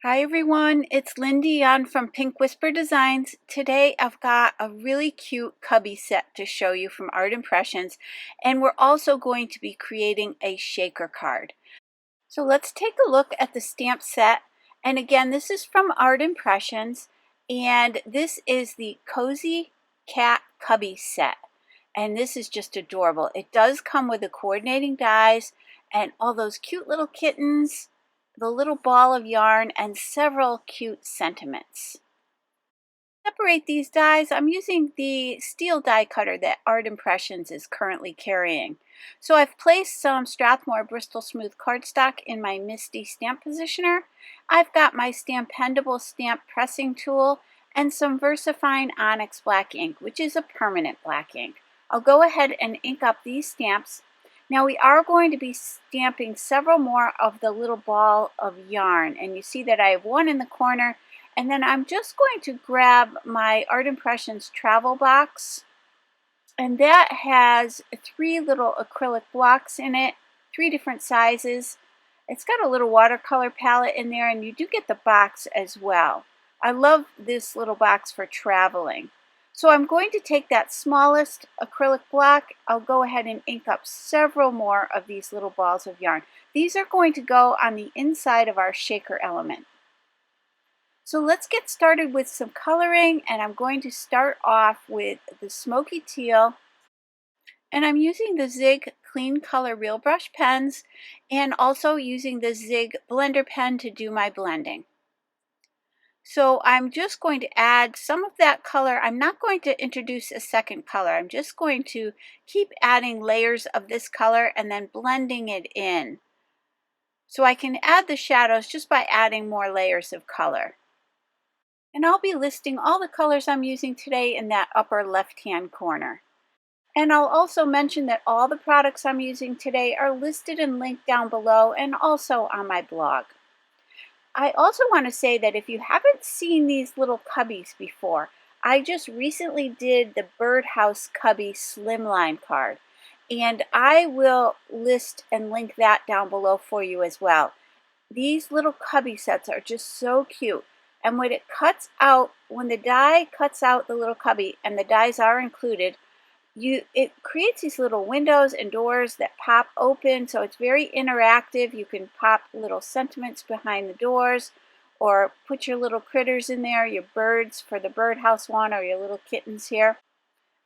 Hi everyone, it's Lindy on from Pink Whisper Designs. Today I've got a really cute cubby set to show you from Art Impressions, and we're also going to be creating a shaker card. So let's take a look at the stamp set, and again this is from Art Impressions, and this is the Cozy Cat Cubby set, and this is just adorable. It does come with the coordinating dies and all those cute little kittens, the little ball of yarn, and several cute sentiments. Separate these dies. I'm using the steel die cutter that Art Impressions is currently carrying. So I've placed some Strathmore Bristol Smooth cardstock in my Misty stamp positioner. I've got my Stampendable stamp pressing tool and some VersaFine Onyx black ink, which is a permanent black ink. I'll go ahead and ink up these stamps. Now we are going to be stamping several more of the little ball of yarn, and you see that I have one in the corner, and then I'm just going to grab my Art Impressions travel box, and that has 3 little acrylic blocks in it, 3 different sizes. It's got a little watercolor palette in there, and you do get the box as well. I love this little box for traveling. So I'm going to take that smallest acrylic block. I'll go ahead and ink up several more of these little balls of yarn. These are going to go on the inside of our shaker element. So let's get started with some coloring, and I'm going to start off with the smoky teal, and I'm using the Zig Clean Color Real Brush pens and also using the Zig Blender pen to do my blending. So I'm just going to add some of that color. I'm not going to introduce a second color. I'm just going to keep adding layers of this color and then blending it in. So I can add the shadows just by adding more layers of color. And I'll be listing all the colors I'm using today in that upper left-hand corner. And I'll also mention that all the products I'm using today are listed and linked down below and also on my blog. I also want to say that if you haven't seen these little cubbies before, I just recently did the Birdhouse Cubby Slimline card, and I will list and link that down below for you as well. These little cubby sets are just so cute, and when it cuts out, when the die cuts out the little cubby, and the dies are included, it creates these little windows and doors that pop open, so it's very interactive. You can pop little sentiments behind the doors or put your little critters in there, your birds for the birdhouse one or your little kittens here.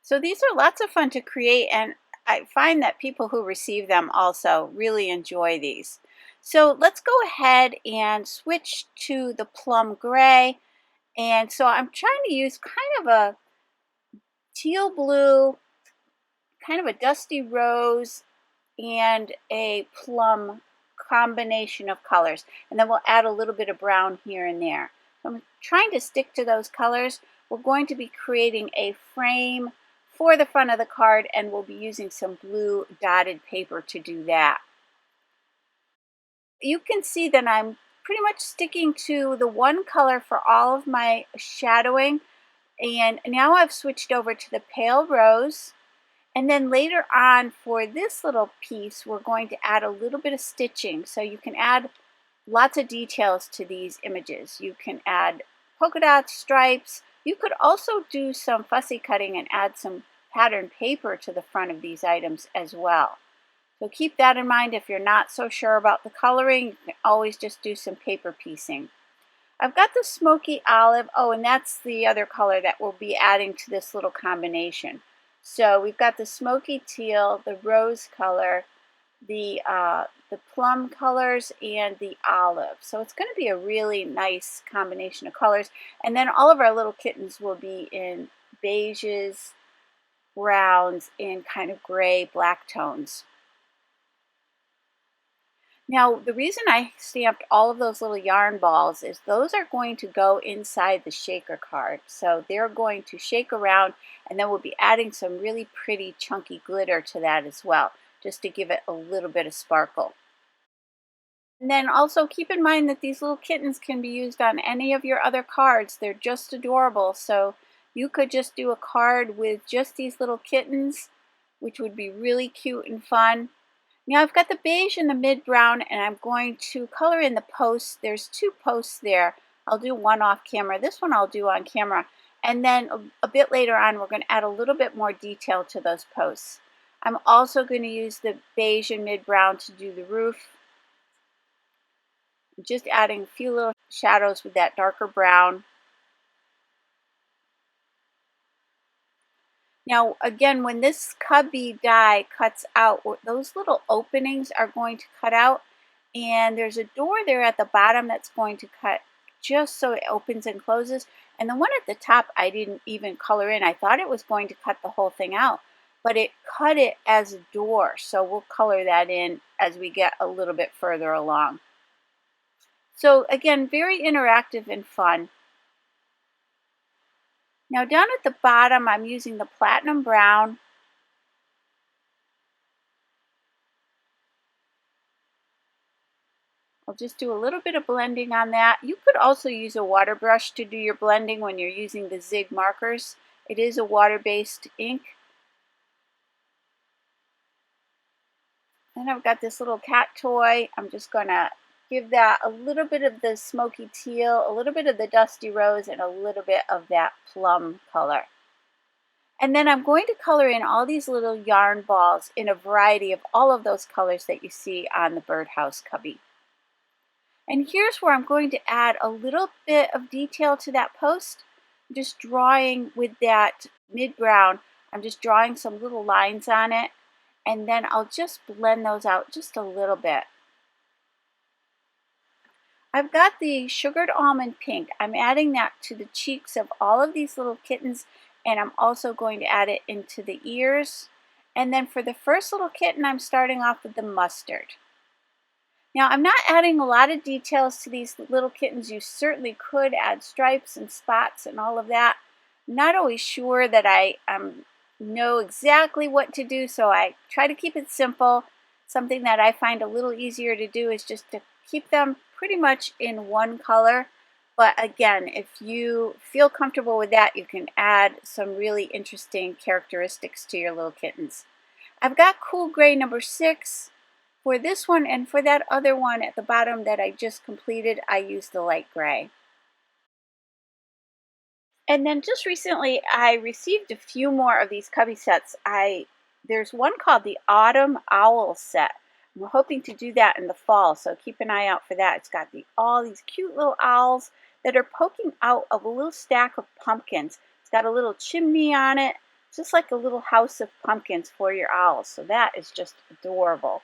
So these are lots of fun to create, and I find that people who receive them also really enjoy these. So let's go ahead and switch to the plum gray, and so I'm trying to use kind of a teal blue, kind of a dusty rose, and a plum combination of colors, and then we'll add a little bit of brown here and there. So I'm trying to stick to those colors. We're going to be creating a frame for the front of the card, and we'll be using some blue dotted paper to do that. You can see that I'm pretty much sticking to the one color for all of my shadowing, and now I've switched over to the pale rose. And then later on for this little piece, we're going to add a little bit of stitching. So you can add lots of details to these images. You can add polka dots, stripes. You could also do some fussy cutting and add some pattern paper to the front of these items as well. So keep that in mind. If you're not so sure about the coloring, you can always just do some paper piecing. I've got the smoky olive. Oh, and that's the other color that we'll be adding to this little combination. So we've got the smoky teal, the rose color, the plum colors, and the olive. So it's going to be a really nice combination of colors. And then all of our little kittens will be in beiges, browns, and kind of gray, black tones. Now, the reason I stamped all of those little yarn balls is those are going to go inside the shaker card. So they're going to shake around, and then we'll be adding some really pretty chunky glitter to that as well, just to give it a little bit of sparkle. And then also keep in mind that these little kittens can be used on any of your other cards. They're just adorable. So you could just do a card with just these little kittens, which would be really cute and fun. Now I've got the beige and the mid brown, and I'm going to color in the posts. There's 2 posts there. I'll do one off camera. This one I'll do on camera. And then a bit later on, we're going to add a little bit more detail to those posts. I'm also going to use the beige and mid brown to do the roof. Just adding a few little shadows with that darker brown. Now, again, when this cubby die cuts out, those little openings are going to cut out, and there's a door there at the bottom that's going to cut just so it opens and closes. And the one at the top, I didn't even color in. I thought it was going to cut the whole thing out, but it cut it as a door. So we'll color that in as we get a little bit further along. So again, very interactive and fun. Now down at the bottom, I'm using the platinum brown. I'll just do a little bit of blending on that. You could also use a water brush to do your blending when you're using the Zig markers. It is a water-based ink. Then I've got this little cat toy. I'm just going to give that a little bit of the smoky teal, a little bit of the dusty rose, and a little bit of that plum color. And then I'm going to color in all these little yarn balls in a variety of all of those colors that you see on the Birdhouse cubby. And here's where I'm going to add a little bit of detail to that post. I'm just drawing with that mid brown. I'm just drawing some little lines on it, and then I'll just blend those out just a little bit. I've got the sugared almond pink. I'm adding that to the cheeks of all of these little kittens, and I'm also going to add it into the ears. And then for the first little kitten, I'm starting off with the mustard. Now I'm not adding a lot of details to these little kittens. You certainly could add stripes and spots and all of that. I'm not always sure that I know exactly what to do, so I try to keep it simple. Something that I find a little easier to do is just to keep them pretty much in one color. But again, if you feel comfortable with that, you can add some really interesting characteristics to your little kittens. I've got Cool Gray number 6 for this one, and for that other one at the bottom that I just completed, I used the light gray. And then just recently, I received a few more of these cubby sets. There's one called the Autumn Owl set. We're hoping to do that in the fall, so keep an eye out for that. It's got all these cute little owls that are poking out of a little stack of pumpkins. It's got a little chimney on it, just like a little house of pumpkins for your owls. So that is just adorable.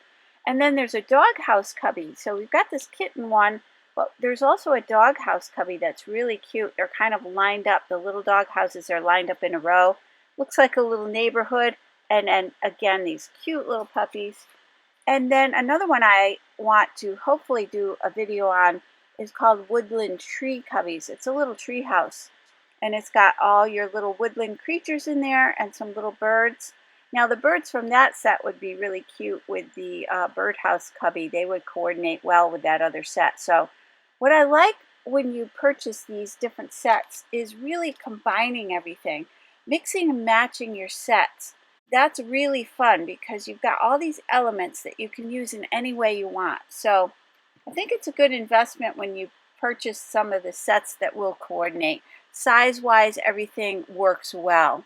And then there's a doghouse cubby. So we've got this kitten one, but there's also a doghouse cubby that's really cute. They're kind of lined up. The little dog houses are lined up in a row. Looks like a little neighborhood. And then again, these cute little puppies. And then another one I want to hopefully do a video on is called Woodland Tree Cubbies. It's a little tree house, and it's got all your little woodland creatures in there and some little birds. Now the birds from that set would be really cute with the Birdhouse cubby. They would coordinate well with that other set. So what I like when you purchase these different sets is really combining everything, mixing and matching your sets. That's really fun because you've got all these elements that you can use in any way you want. So I think it's a good investment when you purchase some of the sets that will coordinate. Size-wise, everything works well.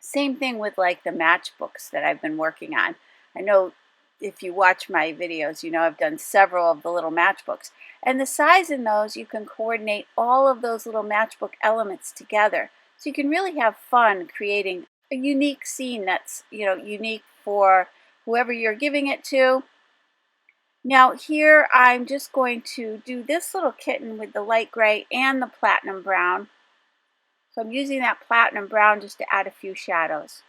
Same thing with like the matchbooks that I've been working on. I know if you watch my videos, you know I've done several of the little matchbooks. And the size in those, you can coordinate all of those little matchbook elements together. So you can really have fun creating a unique scene that's, unique for whoever you're giving it to. Now here I'm just going to do this little kitten with the light gray and the platinum brown. So I'm using that platinum brown just to add a few shadows.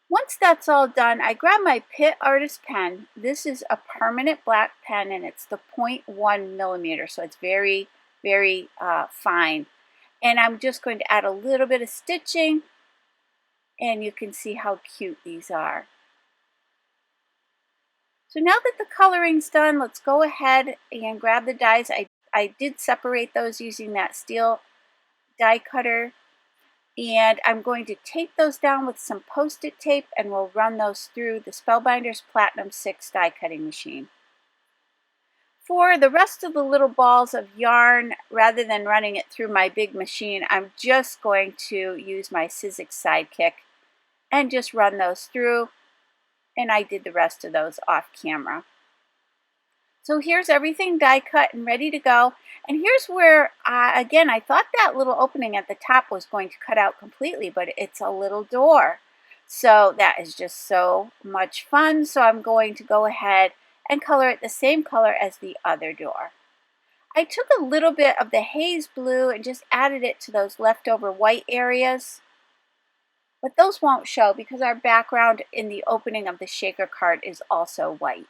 Once that's all done, I grab my Pitt Artist pen. This is a permanent black pen, and it's the 0.1 millimeter, so it's very, very fine. And I'm just going to add a little bit of stitching, and you can see how cute these are. So now that the coloring's done, let's go ahead and grab the dies. I did separate those using that steel die cutter. And I'm going to tape those down with some Post-it tape, and we'll run those through the Spellbinders Platinum 6 die cutting machine. For the rest of the little balls of yarn, rather than running it through my big machine, I'm just going to use my Sizzix Sidekick and just run those through, and I did the rest of those off camera. So here's everything die cut and ready to go. And here's where, again, I thought that little opening at the top was going to cut out completely, but it's a little door. So that is just so much fun. So I'm going to go ahead and color it the same color as the other door. I took a little bit of the haze blue and just added it to those leftover white areas. But those won't show because our background in the opening of the shaker card is also white.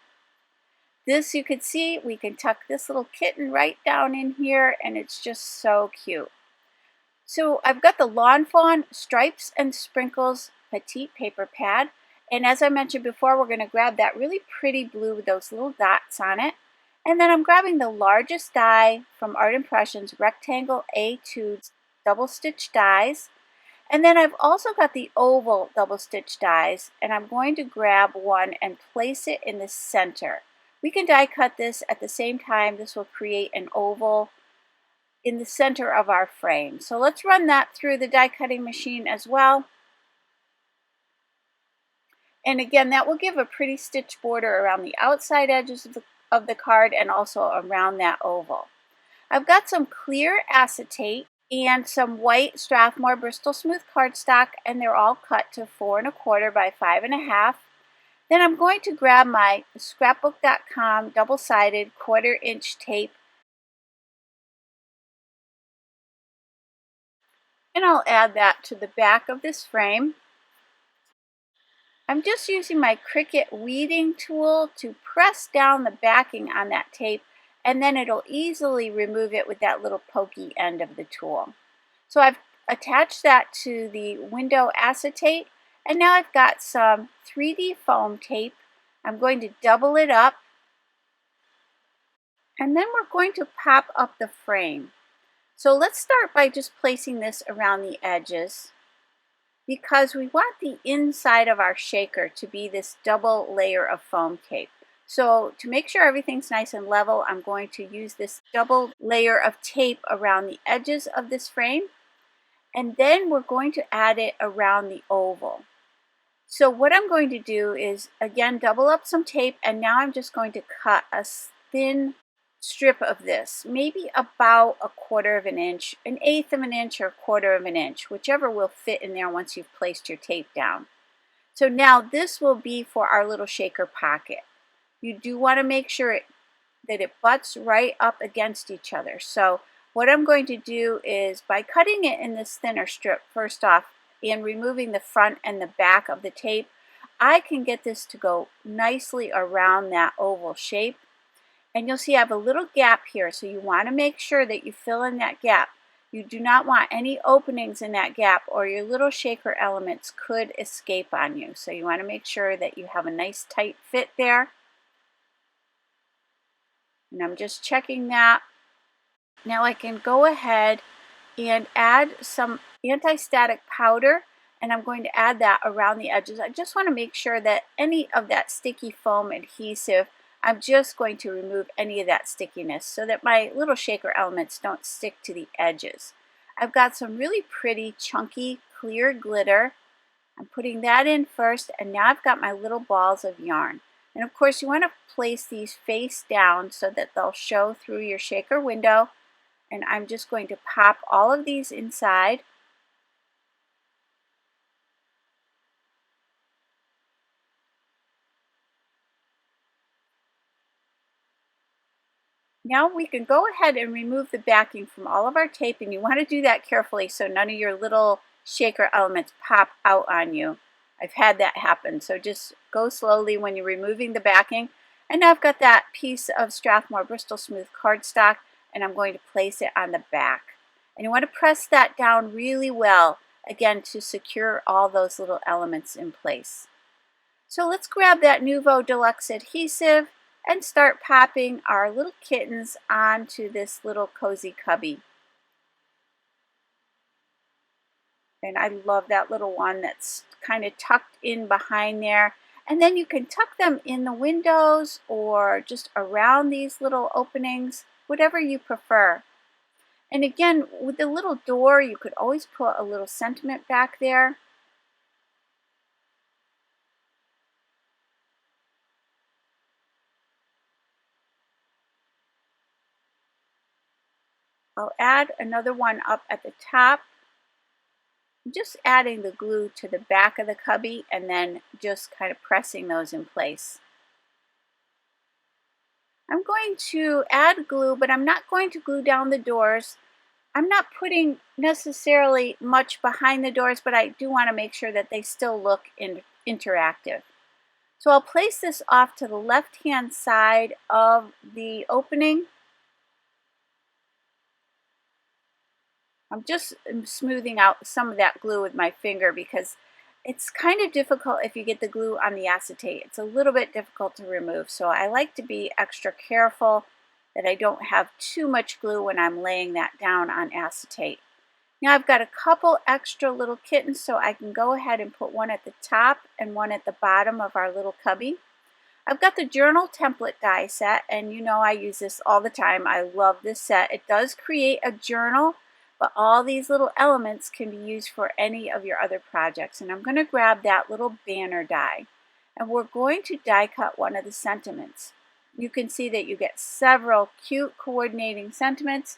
This, you can see, we can tuck this little kitten right down in here, and it's just so cute. So I've got the Lawn Fawn Stripes and Sprinkles Petite paper pad, and as I mentioned before, we're going to grab that really pretty blue with those little dots on it. And then I'm grabbing the largest die from Art Impressions Rectangle A2 double stitch dies. And then I've also got the oval double stitch dies, and I'm going to grab one and place it in the center. We can die cut this at the same time. This will create an oval in the center of our frame. So let's run that through the die cutting machine as well. And again, that will give a pretty stitch border around the outside edges of the card and also around that oval. I've got some clear acetate and some white Strathmore Bristol Smooth cardstock, and they're all cut to 4 1/4 by 5 1/2. Then I'm going to grab my scrapbook.com double-sided 1/4 inch tape, and I'll add that to the back of this frame. I'm just using my Cricut weeding tool to press down the backing on that tape, and then it'll easily remove it with that little pokey end of the tool. So I've attached that to the window acetate, and now I've got some 3D foam tape. I'm going to double it up, and then we're going to pop up the frame. So let's start by just placing this around the edges, because we want the inside of our shaker to be this double layer of foam tape. So to make sure everything's nice and level, I'm going to use this double layer of tape around the edges of this frame, and then we're going to add it around the oval. So what I'm going to do is, again, double up some tape, and now I'm just going to cut a thin strip of this, maybe about 1/4 of an inch, 1/8 of an inch, or 1/4 of an inch, whichever will fit in there once you've placed your tape down. So now this will be for our little shaker pocket. You do want to make sure that it butts right up against each other. So what I'm going to do is, by cutting it in this thinner strip first off and removing the front and the back of the tape, I can get this to go nicely around that oval shape. And you'll see I have a little gap here, so you want to make sure that you fill in that gap. You do not want any openings in that gap, or your little shaker elements could escape on you. So you want to make sure that you have a nice tight fit there. And I'm just checking that. Now I can go ahead and add some anti-static powder, and I'm going to add that around the edges. I just want to make sure that any of that sticky foam adhesive, I'm just going to remove any of that stickiness so that my little shaker elements don't stick to the edges. I've got some really pretty chunky clear glitter. I'm putting that in first, and now I've got my little balls of yarn. And of course you want to place these face down so that they'll show through your shaker window. And I'm just going to pop all of these inside. Now we can go ahead and remove the backing from all of our tape, and you want to do that carefully so none of your little shaker elements pop out on you. I've had that happen, so just go slowly when you're removing the backing. And now I've got that piece of Strathmore Bristol Smooth cardstock, and I'm going to place it on the back. And you want to press that down really well, again, to secure all those little elements in place. So let's grab that Nuvo Deluxe adhesive and start popping our little kittens onto this little cozy cubby. And I love that little one that's kind of tucked in behind there. And then you can tuck them in the windows or just around these little openings, whatever you prefer. And again, with the little door, you could always put a little sentiment back there. I'll add another one up at the top. Just adding the glue to the back of the cubby and then just kind of pressing those in place. I'm going to add glue, but I'm not going to glue down the doors. I'm not putting necessarily much behind the doors, but I do want to make sure that they still look interactive. So I'll place this off to the left-hand side of the opening. I'm just smoothing out some of that glue with my finger because it's kind of difficult if you get the glue on the acetate. It's a little bit difficult to remove, so I like to be extra careful that I don't have too much glue when I'm laying that down on acetate. Now I've got a couple extra little kittens, so I can go ahead and put one at the top and one at the bottom of our little cubby. I've got the journal template die set, and you know I use this all the time. I love this set. It does create a journal, but all these little elements can be used for any of your other projects. And I'm going to grab that little banner die, and we're going to die cut one of the sentiments. You can see that you get several cute coordinating sentiments,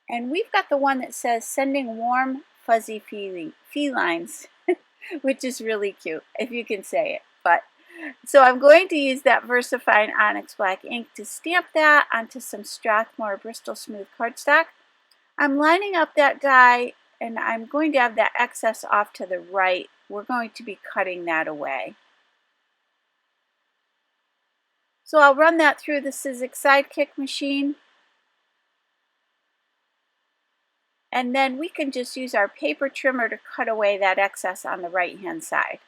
and we've got the one that says sending warm fuzzy felines, which is really cute if you can say it. But so I'm going to use that VersaFine Onyx Black ink to stamp that onto some Strathmore Bristol Smooth cardstock. I'm lining up that die, and I'm going to have that excess off to the right. We're going to be cutting that away. So I'll run that through the Sizzix Sidekick machine. And then we can just use our paper trimmer to cut away that excess on the right-hand side.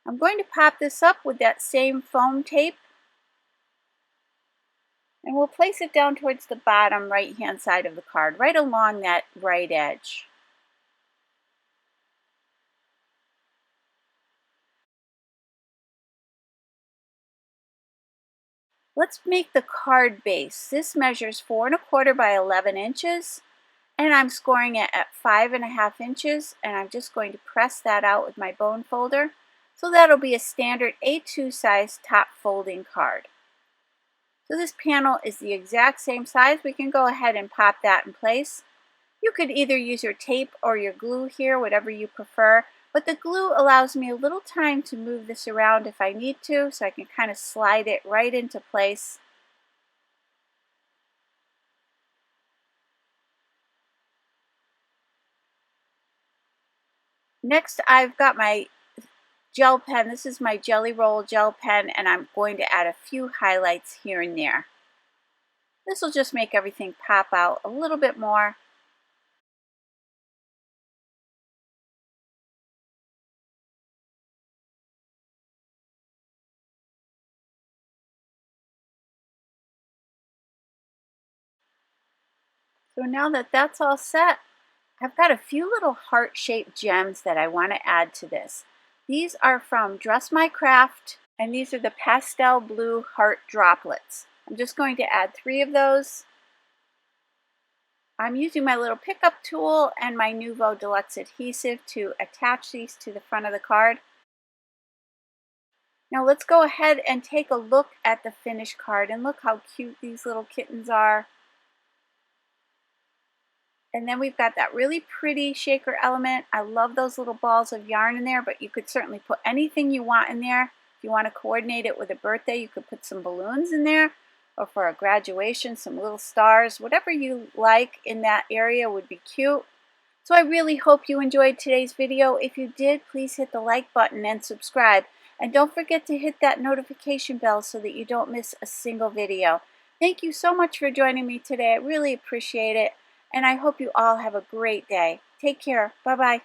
I'm going to pop this up with that same foam tape, and we'll place it down towards the bottom right-hand side of the card, right along that right edge. Let's make the card base. This measures 4 1/4 by 11 inches, and I'm scoring it at 5 1/2 inches, and I'm just going to press that out with my bone folder. So that'll be a standard A2 size top folding card. So this panel is the exact same size. We can go ahead and pop that in place. You could either use your tape or your glue here, whatever you prefer, but the glue allows me a little time to move this around if I need to, so I can kind of slide it right into place. Next, I've got my gel pen. This is my Jelly Roll gel pen, and I'm going to add a few highlights here and there. This will just make everything pop out a little bit more. So now that that's all set, I've got a few little heart-shaped gems that I want to add to this. These are from Dress My Craft, and these are the Pastel Blue Heart Droplets. I'm just going to add 3 of those. I'm using my little pickup tool and my Nuvo Deluxe adhesive to attach these to the front of the card. Now let's go ahead and take a look at the finished card, and look how cute these little kittens are. And then we've got that really pretty shaker element. I love those little balls of yarn in there, but you could certainly put anything you want in there. If you want to coordinate it with a birthday, you could put some balloons in there, or for a graduation, some little stars. Whatever you like in that area would be cute. So I really hope you enjoyed today's video. If you did, please hit the like button and subscribe. And don't forget to hit that notification bell so that you don't miss a single video. Thank you so much for joining me today. I really appreciate it. And I hope you all have a great day. Take care. Bye-bye.